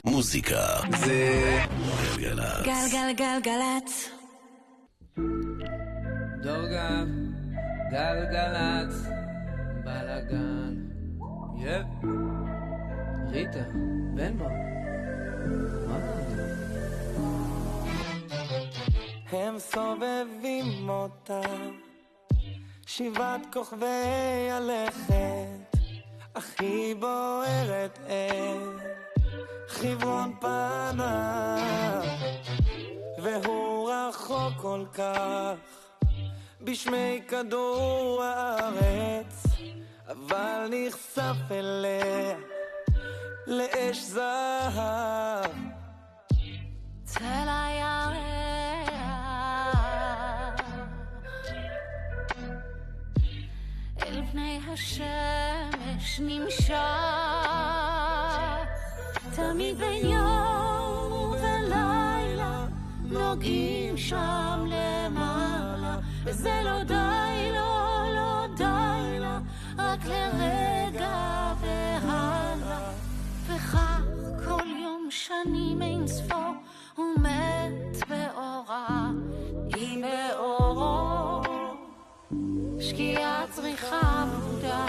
מוזיקה זה גלגלצ. גלגלגלגלצ. דורגב, גלגלצ, בלגן, יפ, ריטה, בן בו, מה זה? הם סובבים אותה, שבעת כוכבי הלכת, אך היא בוערת חברון פניו, והוא רחוק כל כך בשמי כדור הארץ, אבל נחשף אליה לאש זהב. צל הירח אל פני השמש נמשך, תמיד בין יום ולילה נוגעים שם למעלה, וזה לא די, לא די לה, רק לרגע והלאה, וכך כל יום שנים אין ספור, הוא מת באורה, היא באורו, שקיעה צריכה עבודה,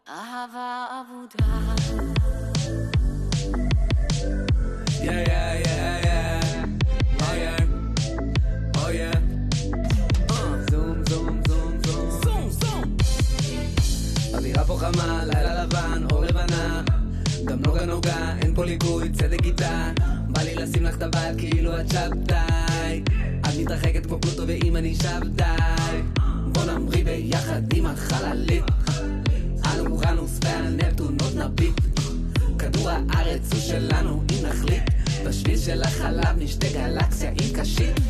אהבה עבודה. Yeah, yeah, yeah, yeah. Oh yeah, oh yeah. Zoom, zoom, zoom, zoom. Zoom, zoom. אווירה פה חמה, לילה לבן, אור לבנה. גם נוגה נוגה, אין פה ליגוי, צדק איתה. בא לי לשים לך טבעת כאילו את שבתאי. את מתרחקת כמו פלוטו ואם אני שבתאי. בוא נמריא ביחד עם החללית. אנו אורנוס והנפטונות נביט. כדור הארץ הוא שלנו אם נחליט, בשביל של החלב נשתה גלקסיה עם קשית.